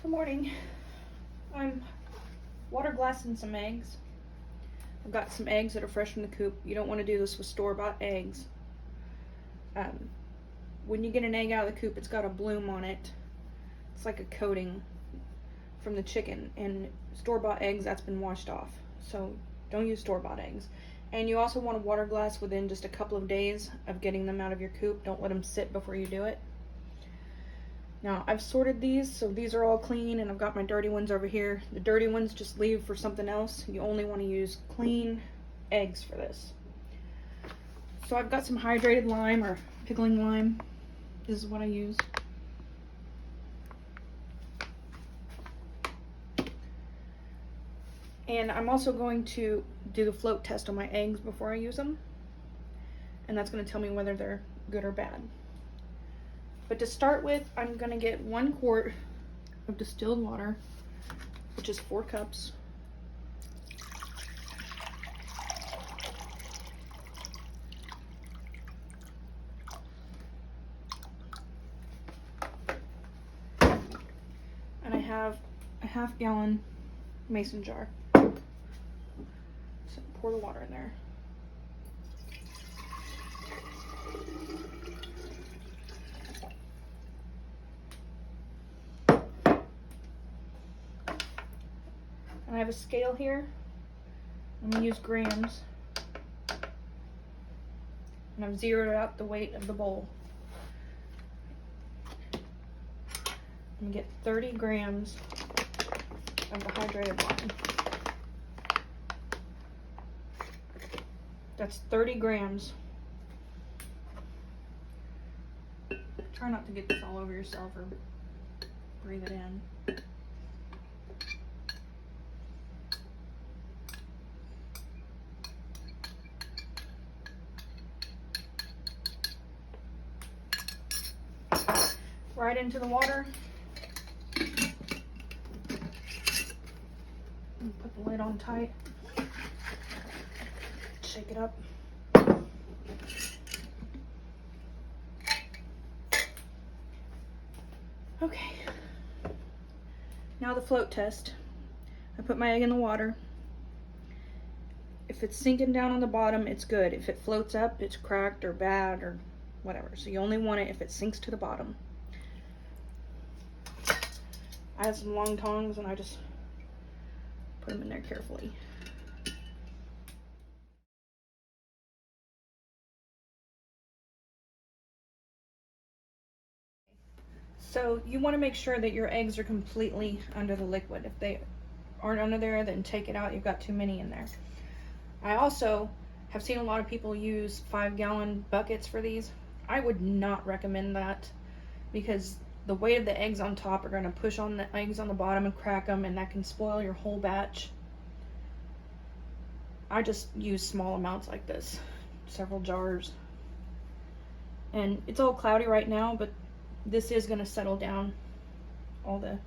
Good morning. I'm water glassing some eggs. I've got some eggs that are fresh from the coop. You don't want to do this with store-bought eggs. When you get an egg out of the coop, it's got a bloom on it. It's like a coating from the chicken, and store-bought eggs, that's been washed off. So don't use store-bought eggs. And you also want to water glass within just a couple of days of getting them out of your coop. Don't let them sit before you do it. Now, I've sorted these, so these are all clean, and I've got my dirty ones over here. The dirty ones just leave for something else. You only want to use clean eggs for this. So I've got some hydrated lime, or pickling lime. This is what I use. And I'm also going to do the float test on my eggs before I use them. And that's going to tell me whether they're good or bad. But to start with, I'm going to get 1 quart of distilled water, which is 4 cups. And I have a ½ gallon mason jar. So pour the water in there. I have a scale here. I'm going to use grams. And I've zeroed out the weight of the bowl. I'm going to get 30 grams of the hydrated lime. That's 30 grams. Try not to get this all over yourself or breathe it in. Right into the water. And put the lid on tight. Shake it up. Okay. Now the float test. I put my egg in the water. If it's sinking down on the bottom, it's good. If it floats up, it's cracked or bad or whatever. So you only want it if it sinks to the bottom. I have some long tongs and I just put them in there carefully. So you want to make sure that your eggs are completely under the liquid. If they aren't under there, then take it out. You've got too many in there. I also have seen a lot of people use 5-gallon buckets for these. I would not recommend that because the weight of the eggs on top are going to push on the eggs on the bottom and crack them, and that can spoil your whole batch. I just use small amounts like this, several jars. And it's all cloudy right now, but this is going to settle down. All the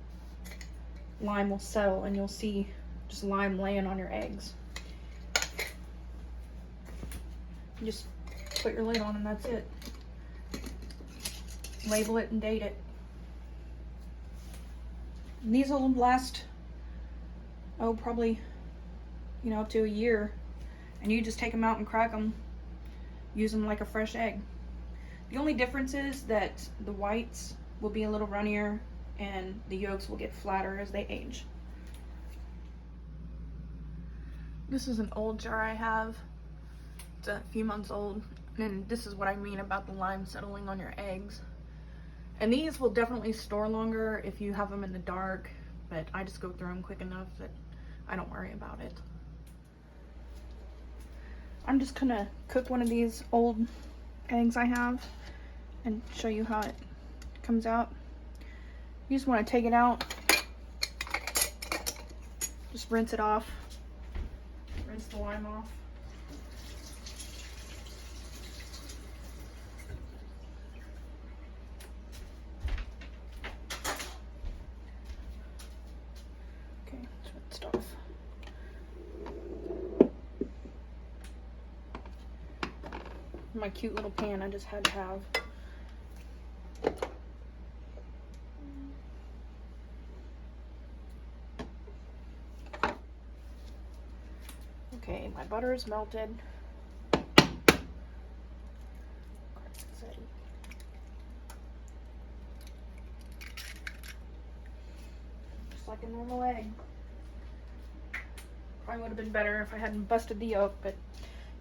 lime will settle and you'll see just lime laying on your eggs. You just put your lid on and that's it. Label it and date it. And these will last, probably, up to a year. And you just take them out and crack them. Use them like a fresh egg. The only difference is that the whites will be a little runnier and the yolks will get flatter as they age. This is an old jar I have. It's a few months old. And this is what I mean about the lime settling on your eggs. And these will definitely store longer if you have them in the dark, but I just go through them quick enough that I don't worry about it. I'm just gonna cook one of these old eggs I have and show you how it comes out. You just want to take it out, just rinse it off, rinse the lime off. Okay, it's rinsed off. My cute little pan I just had to have. Okay, my butter is melted. Just like a normal egg. Probably would have been better if I hadn't busted the yolk, but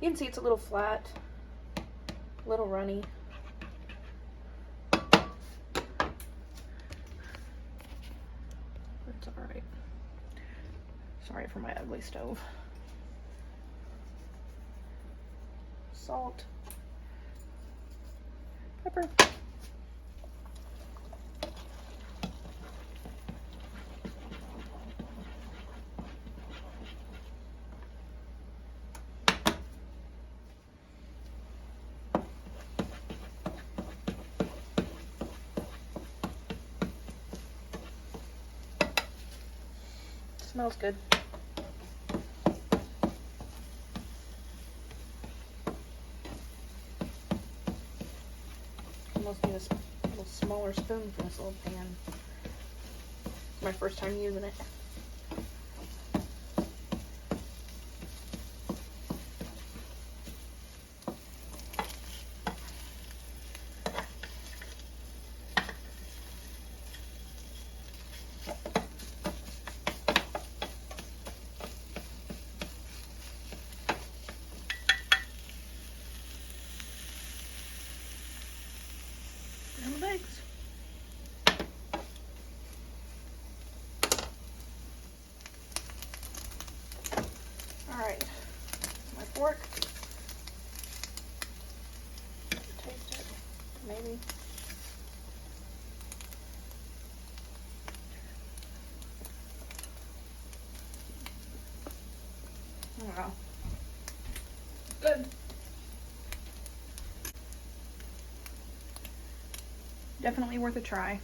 you can see it's a little flat, a little runny. It's alright. Sorry for my ugly stove. Salt. Pepper. Smells good. Almost need a little smaller spoon for this little pan. It's my first time using it. Eggs. Alright, my fork. Taste it, maybe. Wow. Good. Definitely worth a try.